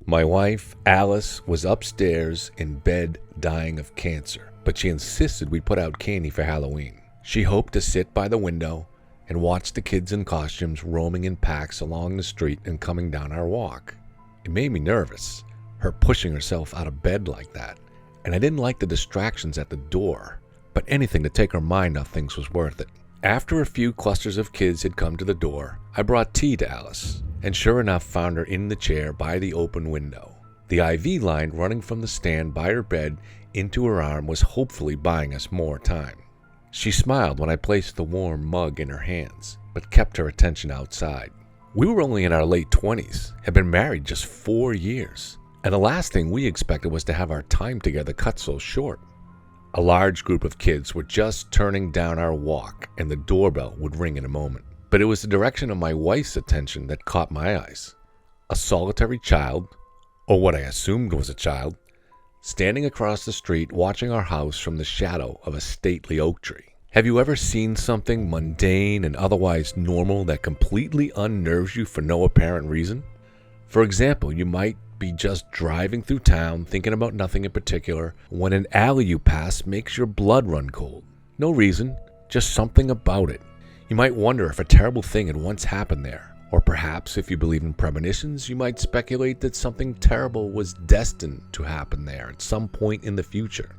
My wife, Alice, was upstairs in bed dying of cancer, but she insisted we put out candy for Halloween. She hoped to sit by the window and watch the kids in costumes roaming in packs along the street and coming down our walk. It made me nervous, her pushing herself out of bed like that, and I didn't like the distractions at the door, but anything to take her mind off things was worth it. After a few clusters of kids had come to the door, I brought tea to Alice, and sure enough found her in the chair by the open window. The IV line running from the stand by her bed into her arm was hopefully buying us more time. She smiled when I placed the warm mug in her hands, but kept her attention outside. We were only in our late 20s, had been married just 4 years, and the last thing we expected was to have our time together cut so short. A large group of kids were just turning down our walk, and the doorbell would ring in a moment. But it was the direction of my wife's attention that caught my eyes. A solitary child, or what I assumed was a child, standing across the street watching our house from the shadow of a stately oak tree. Have you ever seen something mundane and otherwise normal that completely unnerves you for no apparent reason? For example, you might be just driving through town thinking about nothing in particular when an alley you pass makes your blood run cold. No reason, just something about it. You might wonder if a terrible thing had once happened there, or perhaps if you believe in premonitions, you might speculate that something terrible was destined to happen there at some point in the future.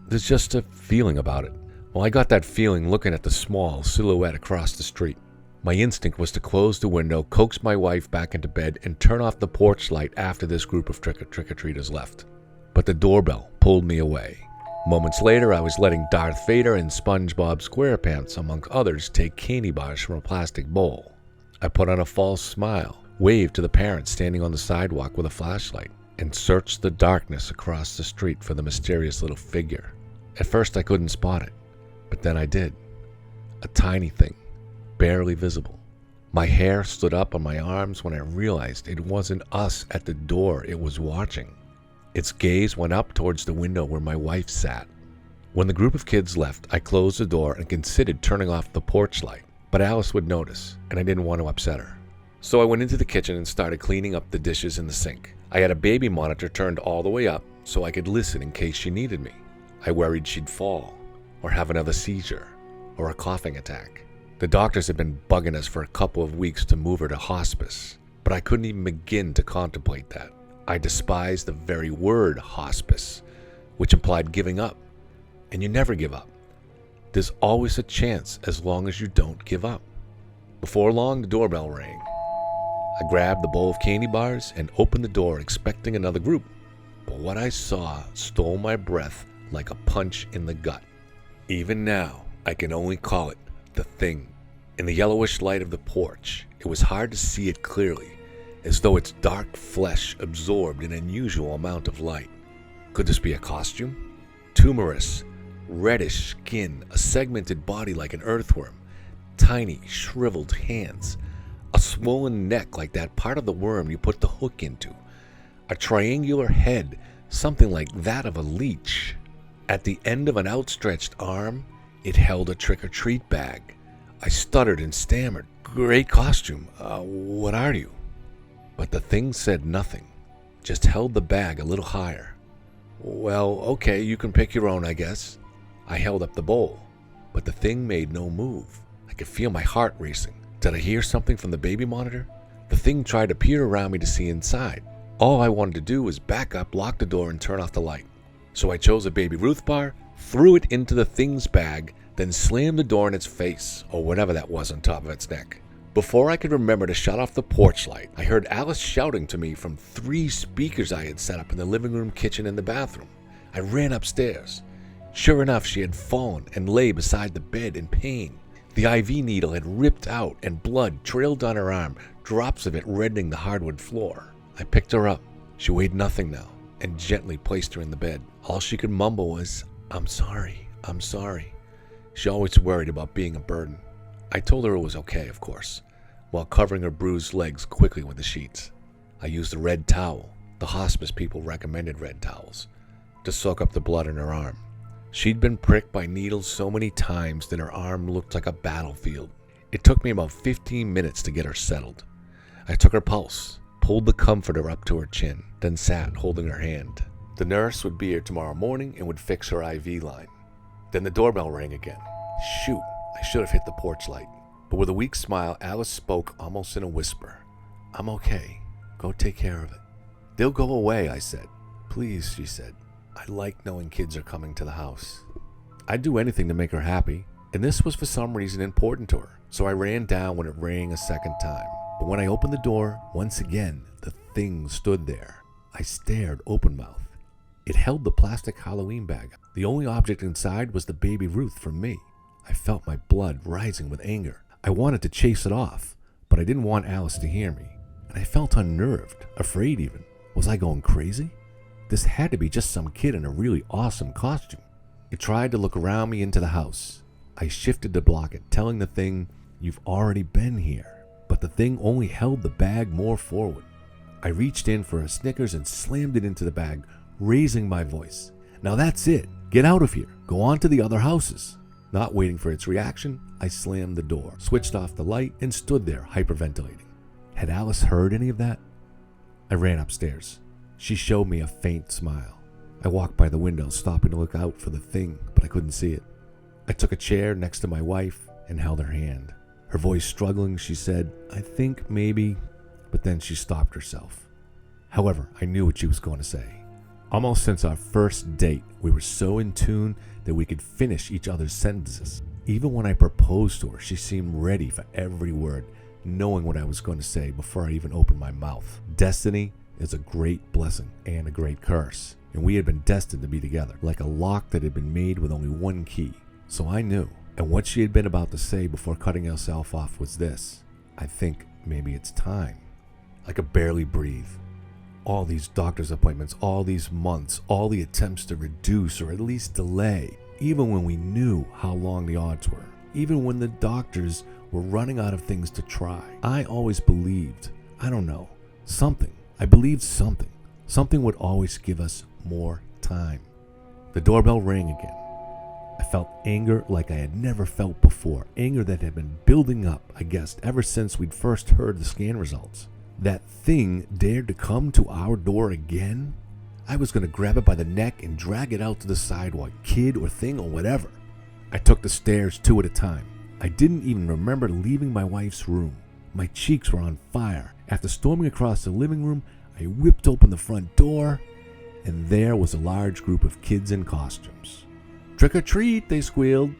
There's just a feeling about it. Well, I got that feeling looking at the small silhouette across the street. My instinct was to close the window, coax my wife back into bed, and turn off the porch light after this group of trick-or-treaters left. But the doorbell pulled me away. Moments later, I was letting Darth Vader and SpongeBob SquarePants, among others, take candy bars from a plastic bowl. I put on a false smile, waved to the parents standing on the sidewalk with a flashlight, and searched the darkness across the street for the mysterious little figure. At first, I couldn't spot it, but then I did. A tiny thing, barely visible. My hair stood up on my arms when I realized it wasn't us at the door it was watching. Its gaze went up towards the window where my wife sat. When the group of kids left, I closed the door and considered turning off the porch light, but Alice would notice, and I didn't want to upset her. So I went into the kitchen and started cleaning up the dishes in the sink. I had a baby monitor turned all the way up so I could listen in case she needed me. I worried she'd fall, or have another seizure, or a coughing attack. The doctors had been bugging us for a couple of weeks to move her to hospice, but I couldn't even begin to contemplate that. I despised the very word hospice, which implied giving up. And you never give up. There's always a chance as long as you don't give up. Before long, the doorbell rang. I grabbed the bowl of candy bars and opened the door expecting another group. But what I saw stole my breath like a punch in the gut. Even now, I can only call it the thing. In the yellowish light of the porch, it was hard to see it clearly, as though its dark flesh absorbed an unusual amount of light. Could this be a costume? Tumorous, reddish skin, a segmented body like an earthworm, tiny, shriveled hands, a swollen neck like that part of the worm you put the hook into, a triangular head, something like that of a leech. At the end of an outstretched arm, it held a trick-or-treat bag. I stuttered and stammered. "Great costume. What are you?" But the thing said nothing, just held the bag a little higher. "Well, okay, you can pick your own, I guess." I held up the bowl, but the thing made no move. I could feel my heart racing. Did I hear something from the baby monitor? The thing tried to peer around me to see inside. All I wanted to do was back up, lock the door, and turn off the light. So I chose a Baby Ruth bar, threw it into the thing's bag, then slammed the door in its face, or whatever that was on top of its neck. Before I could remember to shut off the porch light, I heard Alice shouting to me from 3 speakers I had set up in the living room, kitchen, and the bathroom. I ran upstairs. Sure enough, she had fallen and lay beside the bed in pain. The IV needle had ripped out and blood trailed down her arm, drops of it reddening the hardwood floor. I picked her up. She weighed nothing now, and gently placed her in the bed. All she could mumble was, I'm sorry. She always worried about being a burden. I told her it was okay, of course, while covering her bruised legs quickly with the sheets. I used a red towel. The hospice people recommended red towels to soak up the blood in her arm. She'd been pricked by needles so many times that her arm looked like a battlefield. It took me about 15 minutes to get her settled. I took her pulse, pulled the comforter up to her chin, then sat holding her hand. The nurse would be here tomorrow morning and would fix her IV line. Then the doorbell rang again. Shoot, I should have hit the porch light. But with a weak smile, Alice spoke almost in a whisper. I'm okay. Go take care of it. They'll go away, I said. Please, she said. I like knowing kids are coming to the house. I'd do anything to make her happy, and this was for some reason important to her, so I ran down when it rang a second time. But when I opened the door, once again, the thing stood there. I stared open-mouthed. It held the plastic Halloween bag. The only object inside was the baby Ruth from me. I felt my blood rising with anger. I wanted to chase it off, but I didn't want Alice to hear me. And I felt unnerved, afraid even. Was I going crazy? This had to be just some kid in a really awesome costume. I tried to look around me into the house. I shifted to block it, telling the thing, you've already been here. But the thing only held the bag more forward. I reached in for a Snickers and slammed it into the bag, raising my voice. Now that's it. Get out of here. Go on to the other houses. Not waiting for its reaction, I slammed the door, switched off the light, and stood there hyperventilating. Had Alice heard any of that? I ran upstairs. She showed me a faint smile. I walked by the window, stopping to look out for the thing, but I couldn't see it. I took a chair next to my wife and held her hand. Her voice struggling, she said, I think maybe, but then she stopped herself. However, I knew what she was going to say. Almost since our first date, we were so in tune that we could finish each other's sentences. Even when I proposed to her, she seemed ready for every word, knowing what I was going to say before I even opened my mouth. Destiny is a great blessing and a great curse, and we had been destined to be together, like a lock that had been made with only one key. So I knew, and what she had been about to say before cutting herself off was this: I think maybe it's time. I could barely breathe. All these doctor's appointments, all these months, all the attempts to reduce or at least delay, even when we knew how long the odds were, even when the doctors were running out of things to try. I always believed, I don't know, something. I believed something. Something would always give us more time. The doorbell rang again. I felt anger like I had never felt before, anger that had been building up, I guessed, ever since we'd first heard the scan results. That thing dared to come to our door again? I was going to grab it by the neck and drag it out to the sidewalk, kid or thing or whatever. I took the stairs 2 at a time. I didn't even remember leaving my wife's room. My cheeks were on fire. After storming across the living room, I whipped open the front door, and there was a large group of kids in costumes. Trick or treat, they squealed.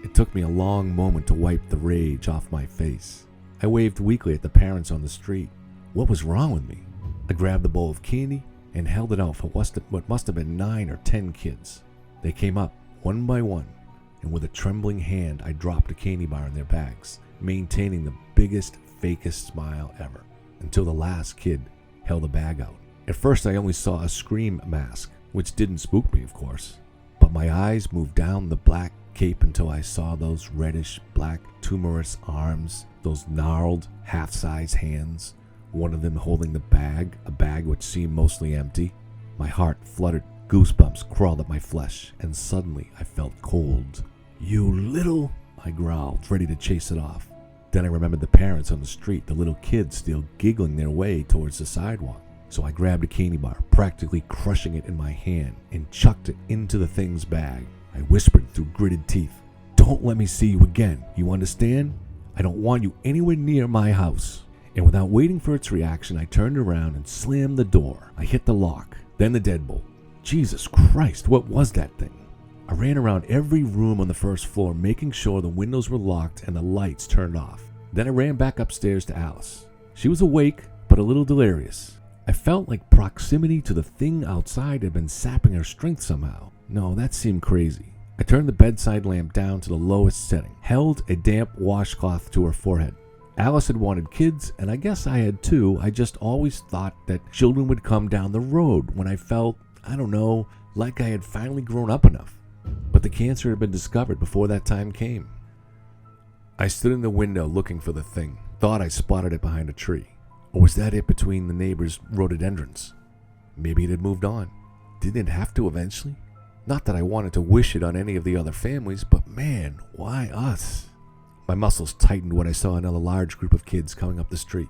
It took me a long moment to wipe the rage off my face. I waved weakly at the parents on the street. What was wrong with me? I grabbed the bowl of candy and held it out for what must have been 9 or 10 kids. They came up, one by one, and with a trembling hand, I dropped a candy bar in their bags, maintaining the biggest, fakest smile ever, until the last kid held the bag out. At first, I only saw a scream mask, which didn't spook me, of course, but my eyes moved down the black cape until I saw those reddish black tumorous arms, those gnarled half-size hands, one of them holding the bag, a bag which seemed mostly empty. My heart fluttered, goosebumps crawled up my flesh, and suddenly I felt cold. You little, I growled, ready to chase it off. Then I remembered the parents on the street, the little kids still giggling their way towards the sidewalk. So I grabbed a candy bar, practically crushing it in my hand, and chucked it into the thing's bag. I whispered through gritted teeth, Don't let me see you again, you understand? I don't want you anywhere near my house. And without waiting for its reaction, I turned around and slammed the door. I hit the lock, then the deadbolt. Jesus Christ, what was that thing? I ran around every room on the first floor, making sure the windows were locked and the lights turned off. Then I ran back upstairs to Alice. She was awake, but a little delirious. I felt like proximity to the thing outside had been sapping her strength somehow. No, that seemed crazy. I turned the bedside lamp down to the lowest setting, held a damp washcloth to her forehead. Alice had wanted kids, and I guess I had too. I just always thought that children would come down the road when I felt, I don't know, like I had finally grown up enough. But the cancer had been discovered before that time came. I stood in the window looking for the thing, thought I spotted it behind a tree. Or was that it between the neighbors' rhododendrons? Maybe it had moved on. Didn't it have to eventually? Not that I wanted to wish it on any of the other families, but man, why us? My muscles tightened when I saw another large group of kids coming up the street.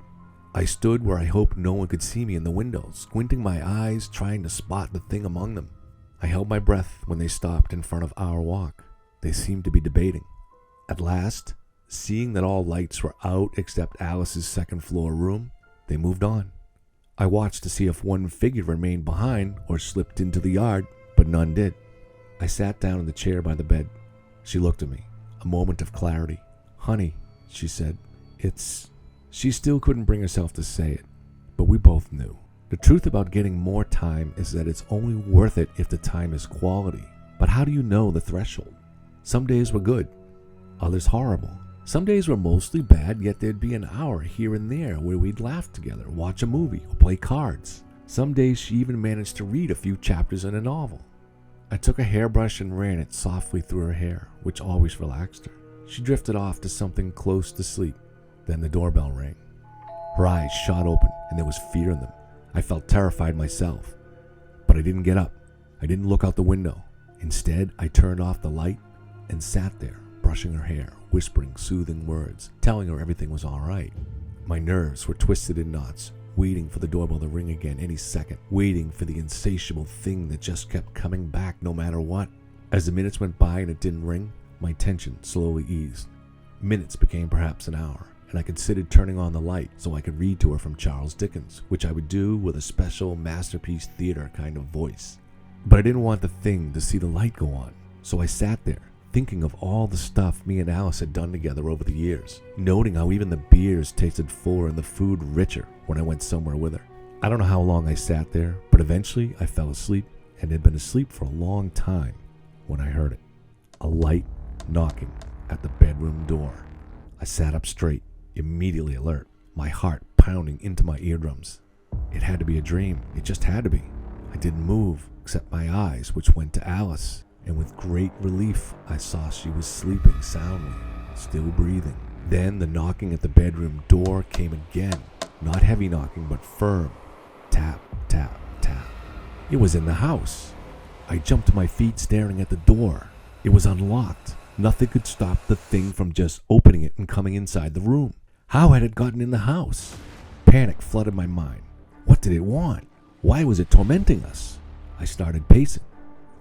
I stood where I hoped no one could see me in the window, squinting my eyes, trying to spot the thing among them. I held my breath when they stopped in front of our walk. They seemed to be debating. At last, seeing that all lights were out except Alice's second-floor room, they moved on. I watched to see if one figure remained behind or slipped into the yard, but none did. I sat down in the chair by the bed. She looked at me, a moment of clarity. "Honey," she said, "it's..." She still couldn't bring herself to say it, but we both knew. The truth about getting more time is that it's only worth it if the time is quality. But how do you know the threshold? Some days were good, others horrible. Some days were mostly bad, yet there'd be an hour here and there where we'd laugh together, watch a movie, or play cards. Some days she even managed to read a few chapters in a novel. I took a hairbrush and ran it softly through her hair, which always relaxed her. She drifted off to something close to sleep. Then the doorbell rang. Her eyes shot open, and there was fear in them. I felt terrified myself, but I didn't get up. I didn't look out the window. Instead, I turned off the light and sat there, brushing her hair, whispering soothing words, telling her everything was all right. My nerves were twisted in knots, waiting for the doorbell to ring again any second, waiting for the insatiable thing that just kept coming back no matter what. As the minutes went by and it didn't ring, my tension slowly eased. Minutes became perhaps an hour, and I considered turning on the light so I could read to her from Charles Dickens, which I would do with a special masterpiece theater kind of voice. But I didn't want the thing to see the light go on, so I sat there, thinking of all the stuff me and Alice had done together over the years, noting how even the beers tasted fuller and the food richer when I went somewhere with her. I don't know how long I sat there, but eventually I fell asleep and had been asleep for a long time when I heard it. A light knocking at the bedroom door. I sat up straight, immediately alert, my heart pounding into my eardrums. It had to be a dream. It just had to be. I didn't move, except my eyes, which went to Alice, and with great relief, I saw she was sleeping soundly, still breathing. Then the knocking at the bedroom door came again, not heavy knocking, but firm. Tap, tap, tap. It was in the house. I jumped to my feet, staring at the door. It was unlocked. Nothing could stop the thing from just opening it and coming inside the room. How had it gotten in the house? Panic flooded my mind. What did it want? Why was it tormenting us? I started pacing,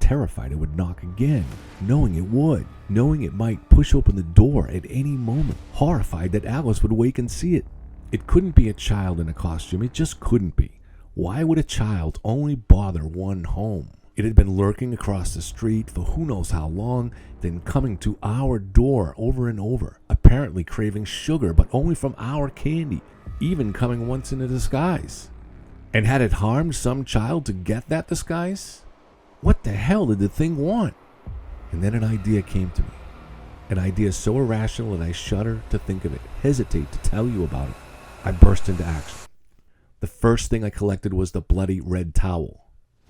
terrified it would knock again, knowing it would, knowing it might push open the door at any moment, horrified that Alice would wake and see it. It couldn't be a child in a costume. It just couldn't be. Why would a child only bother one home? It had been lurking across the street for who knows how long, then coming to our door over and over, apparently craving sugar, but only from our candy, even coming once in a disguise. And had it harmed some child to get that disguise? What the hell did the thing want? And then an idea came to me. An idea so irrational that I shudder to think of it, hesitate to tell you about it. I burst into action. The first thing I collected was the bloody red towel.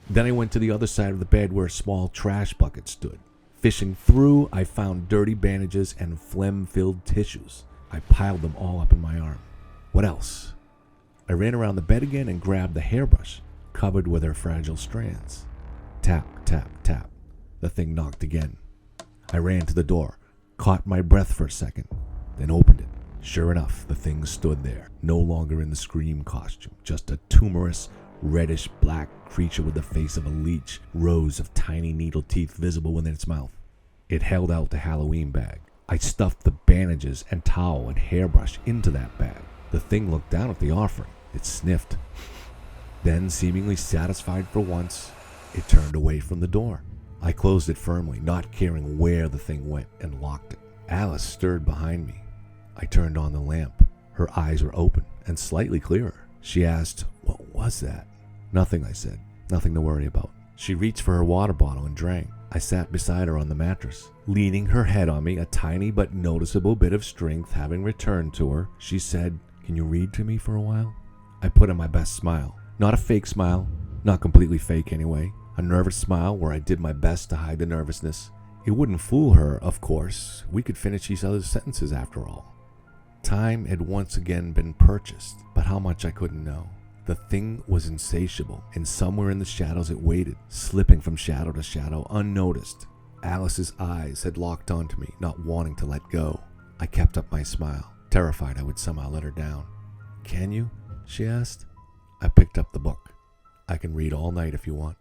Then I went to the other side of the bed where a small trash bucket stood. Fishing through, I found dirty bandages and phlegm-filled tissues. I piled them all up in my arm. What else? I ran around the bed again and grabbed the hairbrush, covered with her fragile strands. Tap, tap, tap. The thing knocked again. I ran to the door, caught my breath for a second, then opened it. Sure enough, the thing stood there, no longer in the Scream costume, just a tumorous, reddish-black creature with the face of a leech, rows of tiny needle teeth visible within its mouth. It held out the Halloween bag. I stuffed the bandages and towel and hairbrush into that bag. The thing looked down at the offering. It sniffed. Then, seemingly satisfied for once, it turned away from the door. I closed it firmly, not caring where the thing went, and locked it. Alice stirred behind me. I turned on the lamp. Her eyes were open and slightly clearer. She asked, "What was that?" "Nothing," I said. "Nothing to worry about." She reached for her water bottle and drank. I sat beside her on the mattress. Leaning her head on me, a tiny but noticeable bit of strength having returned to her, she said, "Can you read to me for a while?" I put on my best smile. Not a fake smile, not completely fake anyway. A nervous smile where I did my best to hide the nervousness. It wouldn't fool her, of course. We could finish each other's sentences after all. Time had once again been purchased, but how much I couldn't know. The thing was insatiable, and somewhere in the shadows it waited, slipping from shadow to shadow, unnoticed. Alice's eyes had locked onto me, not wanting to let go. I kept up my smile, terrified I would somehow let her down. "Can you?" she asked. I picked up the book. I can read all night if you want.